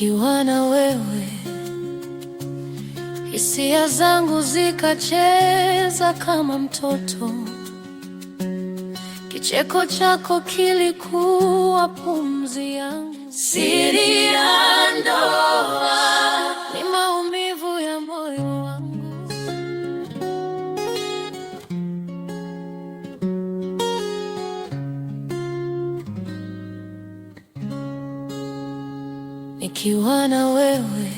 Nikiwa na wewe, hisia zangu zikacheza kama mtoto. Kicheko chako kilikuwa pumzi yangu. Siri ya ndoa ni maumivu ya moyo wangu. Nikiwa na wewe,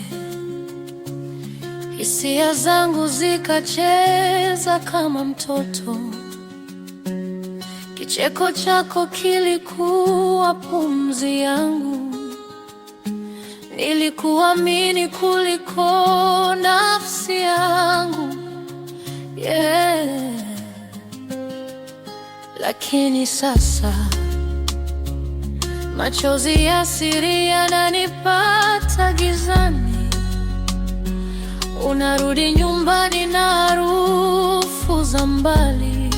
hisia zangu zikacheza kama mtoto. Kicheko chako kilikuwa pumzi yangu. Nilikuamini kuliko nafsi yangu, Lakini sasa machozi ya siri yananipata gizani. Unarudi nyumbani na harufu za mbali,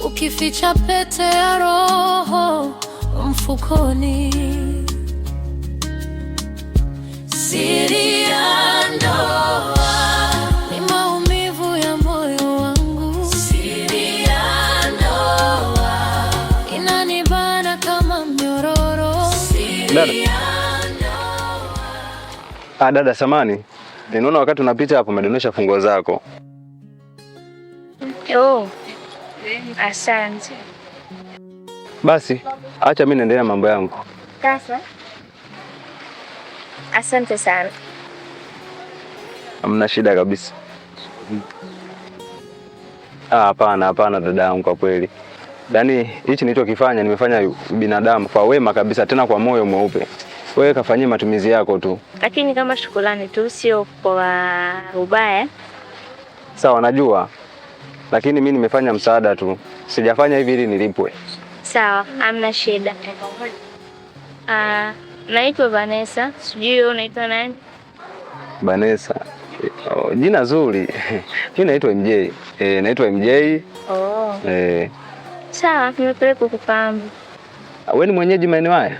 ukificha pete ya roho mfukoni. Siri ya ndoa ni maumivu ya moyo wangu. Siri ya ndoa inanibana kama mnyororo. Siri ya ndoa. Dada samani, ninaona wakati unapita hapo umedondosha funguo zako. Asante. Basi, acha mimi niendelee na mambo yangu. Sasa. Asante sana. Hamna shida kabisa. Hapana dada yangu, kwa kweli. Yaani hichi nilichokifanya nimefanya binadamu kwa wema kabisa, tena kwa moyo mweupe. Wewe kafanyia matumizi yako tu. Lakini kama shukrani tu, sio kwa ubaya. Sawa, najua. Lakini mimi nimefanya msaada tu. Sijafanya hivi ili nilipwe. Sawa, hamna shida. Naitwa Vanessa. Sijui wewe unaitwa nani? Vanessa. Jina zuri. Mimi naitwa MJ. Naitwa MJ. Sawa, nimepeleka kukufahamu. Wewe ni mwenyeji maeneo haya?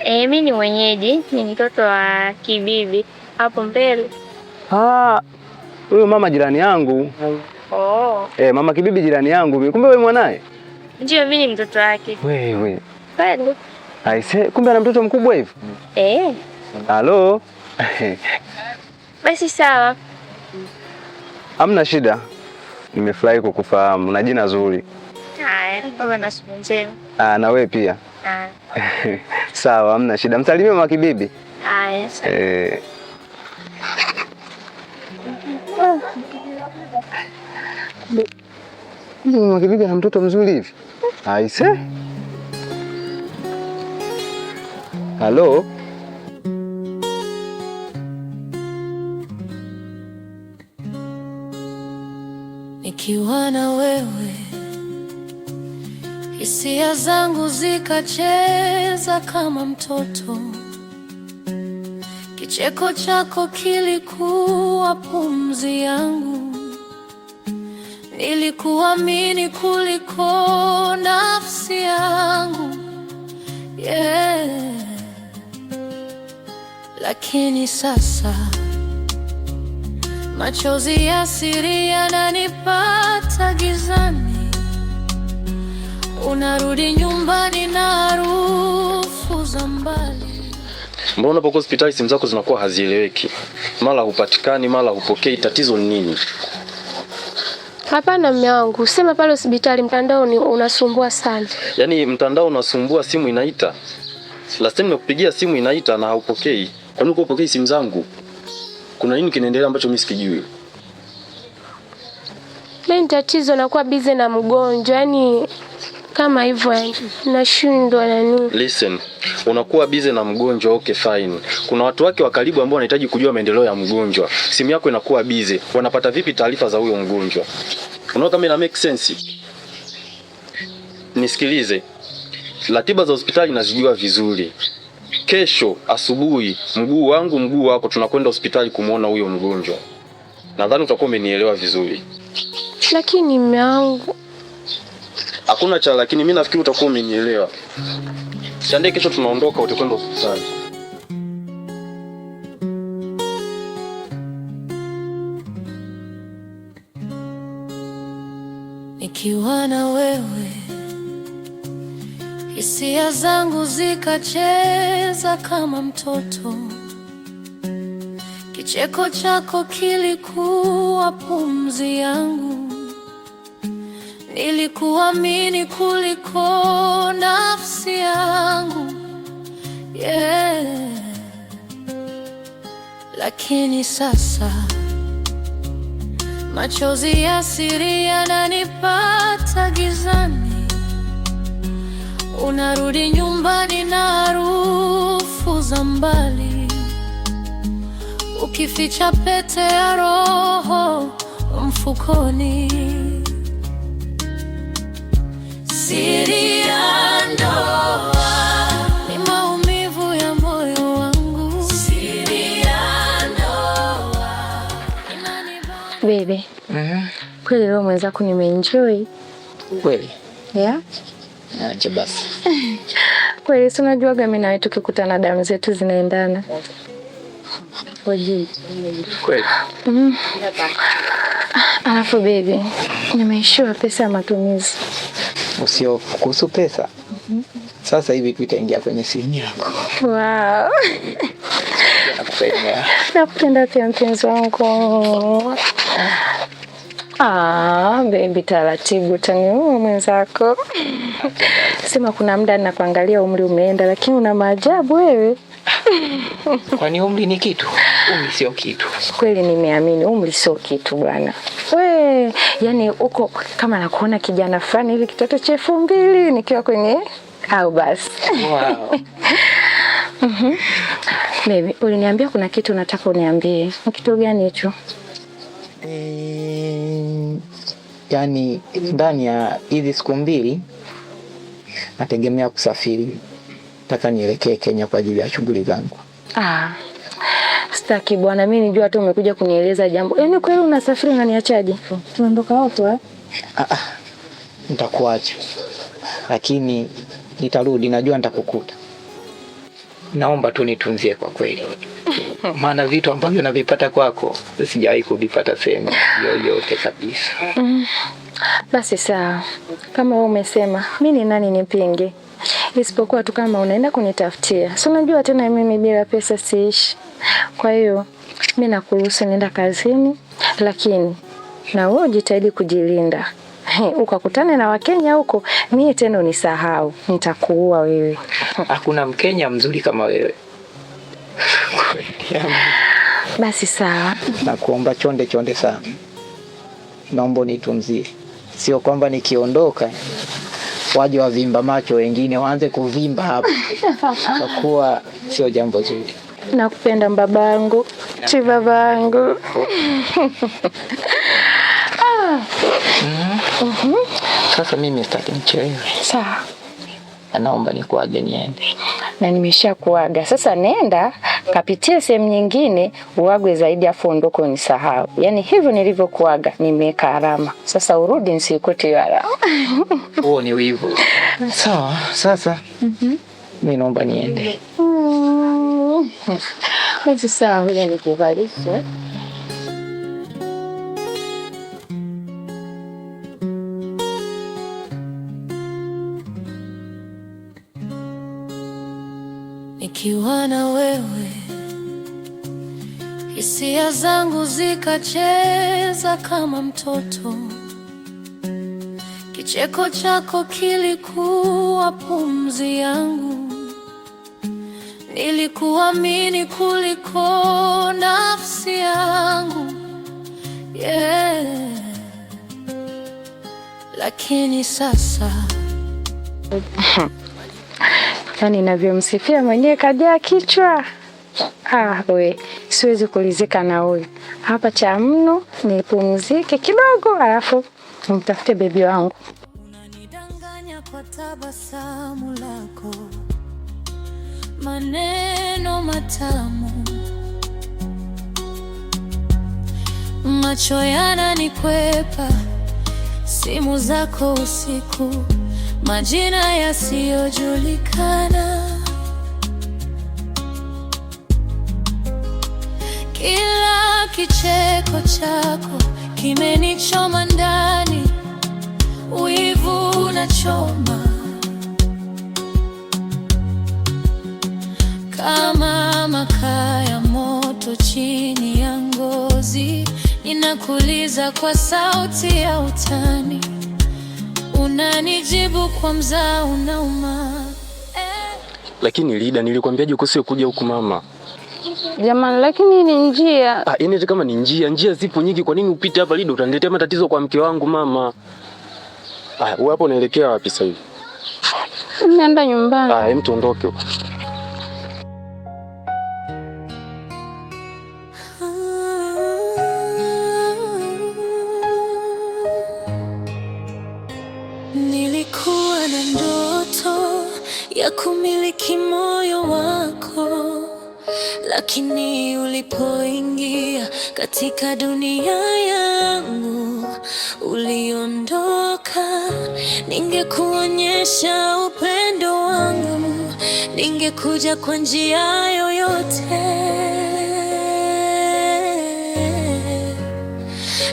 Mimi ni mwenyeji, ni mtoto wa Kibibi hapo mbele. Huyo mama jirani yangu. Mama Kibibi jirani yangu. Kumbe wewe mwanae? Ndio, mimi ni mtoto wake. Wewe. Kweli? Kumbe ana mtoto mkubwa hivi? Halo? Basi sawa. Hamna shida. Nimefurahi kukufahamu. Na jina zuri. Haya, baba na siku njema. Na wewe pia. Sawa, hamna shida. Msalimie mama Kibibi. Haya. Mama Kibibi ana mtoto mzuri hivi. Aise. Halo? Nikiwa na wewe, hisia zangu zikacheza kama mtoto. Kicheko chako kilikuwa pumzi yangu. Nilikuamini kuliko nafsi yangu, Lakini sasa machozi ya siri yananipata gizani. Unarudi nyumbani na harufu za mbali. Mbona unapokuwa hospitali simu zako zinakuwa hazieleweki? Mara hupatikani, mara hupokei, tatizo ni nini? Hapana mume wangu, sema pale hospitali mtandao unasumbua sana. Yaani mtandao unasumbua, simu inaita. Last time nimekupigia simu inaita na haupokei. Kwa nini hupokei simu zangu? Kuna nini kinaendelea ambacho mimi sikijui? Mimi tatizo nakuwa busy na mgonjwa, yani kama hivyo yani nashindwa nani. Listen, unakuwa busy na mgonjwa, okay fine. Kuna watu wake wa karibu ambao wanahitaji kujua maendeleo ya mgonjwa. Simu yako inakuwa busy. Wanapata vipi taarifa za huyo mgonjwa? Unaona kama ina make sense? Nisikilize. Ratiba za hospitali nazijua vizuri. Kesho asubuhi mguu wangu mguu wako tunakwenda hospitali kumuona huyo mgonjwa. Nadhani utakuwa umenielewa vizuri. Lakini mume wangu, hakuna cha lakini, mimi nafikiri utakuwa umenielewa. Chande, kesho tunaondoka utakwenda hospitali. Nikiwa na wewe hisia zangu zikacheza kama mtoto. Kicheko chako kilikuwa pumzi yangu. Nilikuamini kuliko nafsi yangu, yeah. Lakini sasa machozi ya siri yananipata gizani. Unarudi nyumbani na harufu za mbali, ukificha pete ya roho mfukoni. Siri ya ndoa ni maumivu ya moyo wangu. Siri ya ndoa Bebe, kweli leo mwenzako nimeenjoy. Kweli? Yeah? Acha basi. Kweli si unajuaga mimi na wewe tukikutana damu zetu zinaendana. Oje. Kweli? Alafu baby, nimeishiwa pesa ya matumizi. Usio kuhusu pesa. Sasa hivi tutaingia kwenye simu yako. Wow. Nakupenda. Nakupenda pia mpenzi wangu. Baby taratibu utaniua mwenzako. Sema kuna muda ninakuangalia umri umeenda, lakini una maajabu wewe. Kwani umri ni kitu? Umri sio kitu. Kweli nimeamini umri sio kitu bwana. We, yani uko kama nakuona kijana fulani hivi kitoto cha 2000 nikiwa kwenye au basi. Wow. Baby, uliniambia kuna kitu nataka uniambie. Ni kitu gani hicho? Yani ndani ya hizi siku 2 nategemea kusafiri. Nataka nielekee Kenya kwa ajili ya shughuli zangu. Sitaki bwana, mimi nijua tu umekuja kunieleza jambo. Yaani kweli unasafiri unaniachaje? Tunaondoka wote Nitakuacha. Lakini nitarudi, najua nitakukuta. Naomba tu nitunzie kwa kweli. Maana vitu ambavyo navipata kwako sijawahi kuvipata sehemu yoyote kabisa. Basi sawa. Kama wewe umesema, mimi ni nani nipinge? Isipokuwa tu kama unaenda kunitafutia. Si unajua tena mimi bila pesa siishi. Kwa hiyo mimi nakuruhusu nenda kazini, lakini na wewe jitahidi kujilinda. Ukakutane na Wakenya huko, mimi tena unisahau, nitakuua wewe. Hakuna Mkenya mzuri kama wewe. Basi sawa. Nakuomba chonde sana. Naomba nitunzie. Sio kwamba nikiondoka waje wavimba macho wengine waanze kuvimba hapa. Kwa kuwa sio jambo zuri. Nakupenda babangu, babangu. Sasa mimi sitaki nichelewe. Sawa. Naomba nikuage niende. Na nimeshakuaga. Sasa nenda kapitie sehemu nyingine uagwe zaidi afu ondoko unisahau. Yaani hivyo nilivyokuaga nimeweka alama. Sasa urudi nisikute hiyo alama. Huo ni wivu. Sawa, sasa. Mimi naomba niende. Basi sawa, wewe nikuvalishe. Nikiwa na wewe hisia zangu zikacheza kama mtoto. Kicheko chako kilikuwa pumzi yangu. Nilikuamini kuliko nafsi yangu, yeah. Lakini sasa yani ninavyomsifia mwenyewe kajaa kichwa. We, siwezi kulizika na huyu. Hapa cha mno nipumzike kidogo alafu nimtafute bebi wangu. Unanidanganya kwa tabasamu lako, maneno matamu, macho yananikwepa, simu zako usiku, majina yasiyojulikana. Kila kicheko chako kimenichoma ndani, wivu unachoma kama makaa ya moto chini ya ngozi. Ninakuuliza kwa sauti ya utani, unanijibu kwa mzaa unauma. Lakini Lida, nilikwambiaje ukose kuja huku mama? Jamani, lakini ni njia. Yaani kama ni njia zipo nyingi, kwa nini upite hapa Lida? Utaniletea matatizo kwa mke wangu mama. Wewe hapo unaelekea wapi sasa hivi? Naenda nyumbani. Hem, tuondoke huko. Nilikuwa na ndoto ya kumiliki moyo wako, lakini ulipoingia katika dunia yangu uliondoka. Ningekuonyesha upendo wangu, ningekuja kwa njia yoyote,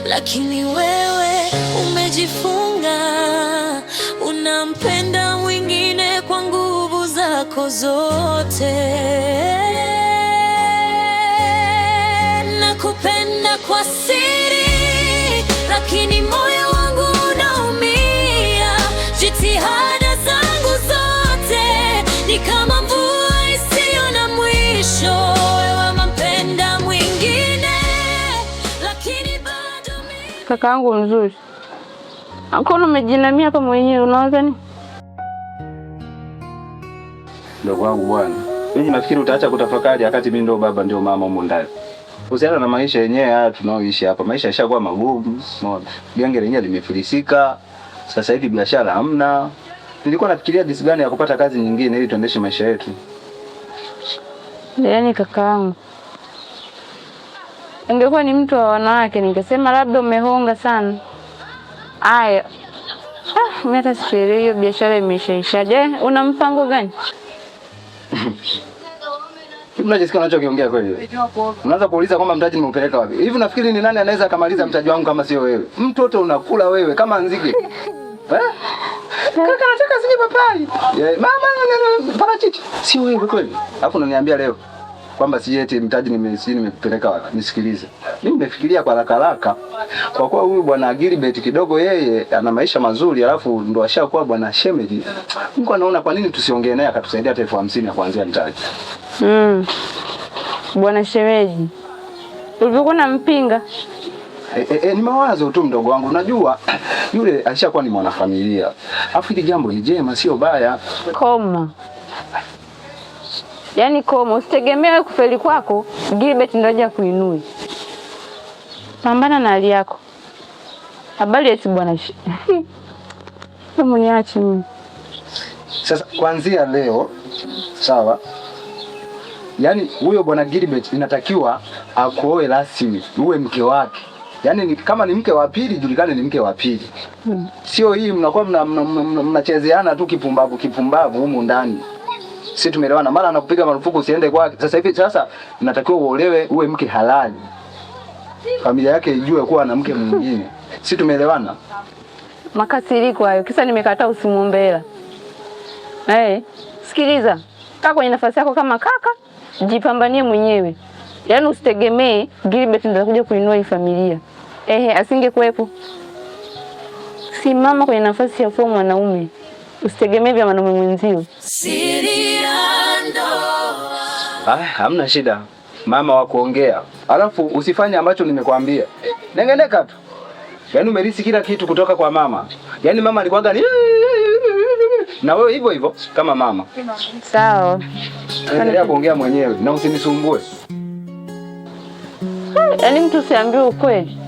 lakini wewe umejifunga, unampenda mwingine kwa nguvu zako zote. Nakupenda kwa siri, lakini moyo wangu unaumia. Jitihada zangu zote ni kama mvua isiyo na mwisho. Wewe unampenda mwingine, lakini bado mimi. Kakaangu mzuri, Akona umejinamia hapa mwenyewe, unawaza nini? Ndugu wangu bwana, mimi nafikiri utaacha kutafakari wakati mimi ndio baba ndio mama huko ndani. Usiana na maisha yenyewe haya tunaoishi hapa. Maisha yashakuwa magumu, umeona? Genge lenyewe limefilisika. Sasa hivi biashara hamna. Nilikuwa nafikiria jinsi gani ya kupata kazi nyingine ili tuendeshe maisha yetu. Yaani kakaangu, ungekuwa ni mtu wa wanawake ningesema labda umehonga sana. Aya. Mimi hata sielewi hiyo biashara imeshaisha. Je, una mpango gani? Unajisikia unachokiongea kweli? Unaanza kuuliza kwamba mtaji nimeupeleka wapi? Hivi nafikiri ni nani anaweza kumaliza mtaji wangu kama sio wewe? Mtoto unakula wewe kama nzige. Kaka nataka sije papai. Mama parachichi. Sio wewe kweli? Alafu unaniambia leo kwamba si eti mtaji nimepeleka wapi? Nisikilize. Mimi nimefikiria kwa haraka. Kwa kuwa huyu bwana Gilbert kidogo yeye ana maisha mazuri, alafu ndo ashakuwa bwana shemeji. Mungu anaona kwa nini tusiongee naye akatusaidia hata 50,000 ya kuanzia mtaji. Bwana shemeji, ulivyokuwa unampinga? Ni mawazo tu mdogo wangu. Unajua yule alishakuwa ni mwanafamilia. Alafu hili jambo ni jema, sio baya. Koma. Yaani koma, usitegemee kufeli kwako Gilbert ndio aje kuinui. Pambana na hali yako. Habari eti bwana. Hebu niache mimi. Sasa kuanzia leo, sawa? Yaani huyo bwana Gilbert inatakiwa akuoe rasmi, uwe mke wake. Yaani kama ni mke wa pili, julikane ni mke wa pili. Sio hii mnakuwa mnachezeana tu kipumbavu humu ndani. Sisi tumeelewana, mara anakupiga marufuku usiende kwake. Sasa inatakiwa uolewe, uwe mke halali. Familia yake ijue kuwa na mke mwingine. Sisi tumeelewana? Makasiriko hayo. Kisa nimekataa usimuombe hela. Sikiliza. Kaa kwenye nafasi yako kama kaka, jipambanie mwenyewe. Yaani usitegemee Gilbert ndio atakuja kuinua hii familia. Asingekuepo. Simama kwenye nafasi ya kuwa mwanaume. Usitegemee vya mwanaume mwenzio. Hamna shida. Mama wa kuongea. Alafu usifanye ambacho nimekwambia. Nengeneka tu. Yaani umerisi kila kitu kutoka kwa mama. Yaani mama alikuwa ni na wewe hivyo hivyo kama mama. Sawa. Endelea kuongea mwenyewe na usinisumbue. Yaani mtu usiambiwe ukweli.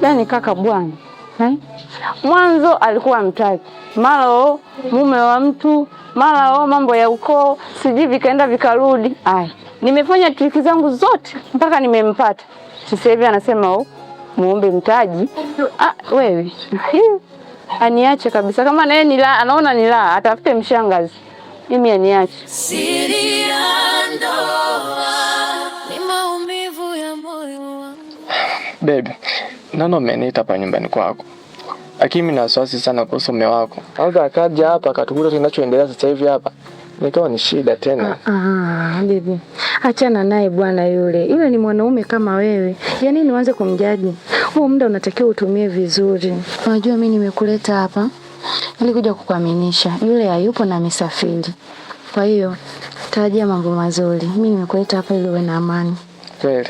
Yaani kaka bwana. Mwanzo alikuwa mtaki. Mara mume wa mtu, mara mambo ya ukoo, sijui vikaenda vikarudi. Nimefanya triki zangu zote mpaka nimempata. Sasa hivi anasema muombe mtaji. Wewe. Aniache kabisa. Kama naye ni la, anaona ni la, atafute mshangazi. Mimi aniache. Siri ya ndoa ni maumivu ya moyo wangu. Baby, Naona umeniita hapa nyumbani kwako. Lakini mimi na wasiwasi sana kuhusu mume wako. Anza akaja hapa akatukuta tunachoendelea sasa hivi hapa. Nikawa ni shida tena. Bibi. Achana naye bwana yule. Yule ni mwanaume kama wewe. Ya nini uanze kumjaji? Huo muda unatakiwa utumie vizuri. Unajua mimi nimekuleta hapa ili kuja kukuaminisha. Yule hayupo na amesafiri. Kwa hiyo tarajia mambo mazuri. Mimi nimekuleta hapa ili uwe na amani. Kweli.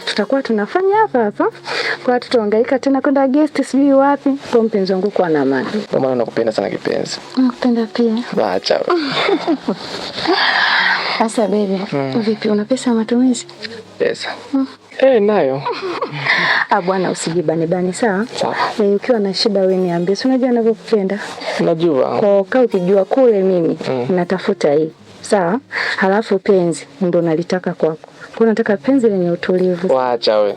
Tutakuwa tunafanya hapa. Kwa tutahangaika tena kwenda guest sijui wapi. Kwa mpenzi wangu kwa na amani. Kwa maana nakupenda sana kipenzi. Nakupenda pia. Acha. Sasa baby, vipi una pesa ya matumizi? Pesa. Nayo. Bwana usijibane sawa? Sawa. Ukiwa na shida wewe niambie. Si unajua ninavyokupenda. Najua. Kwa kaa ukijua kule mimi natafuta hii. Sawa? Halafu penzi ndo nalitaka kwako. Kwa nataka penzi lenye utulivu. Waacha wewe.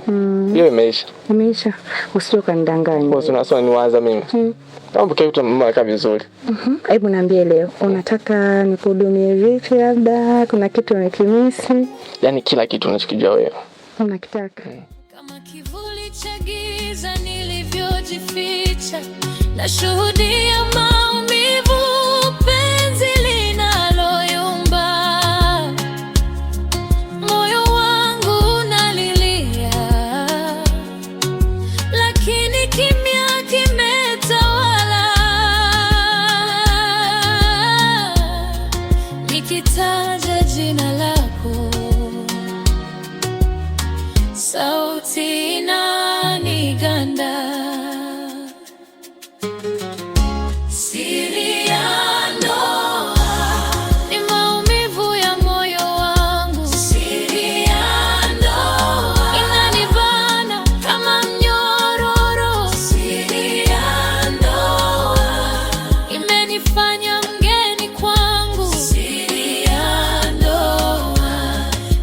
Hiyo imeisha. Imeisha. Usije kanidanganya. Boss unasema niwaza mimi. Naomba kitu mama vizuri. Hebu niambie leo, unataka nikuhudumie vipi labda? Kuna kitu unakimisi? Yaani kila kitu unachokijua wewe. Unakitaka. Kama kivuli cha giza nilivyojificha, nashuhudia maumivu, penzi linaloyumba. Moyo wangu unalilia, lakini kimya kimetawala. Nikitaja jina lako, sauti inaniganda. Siri ya ndoa ni maumivu ya moyo wangu. Siri ya ndoa inanibana kama mnyororo. Siri ya ndoa imenifanya mgeni kwangu. Siri ya ndoa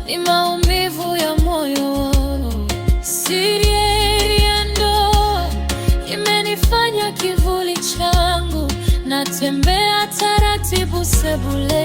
ni maumivu ya moyo wangu. Siri ya ndoa imenifanya kivuli changu, natembea taratibu sebule.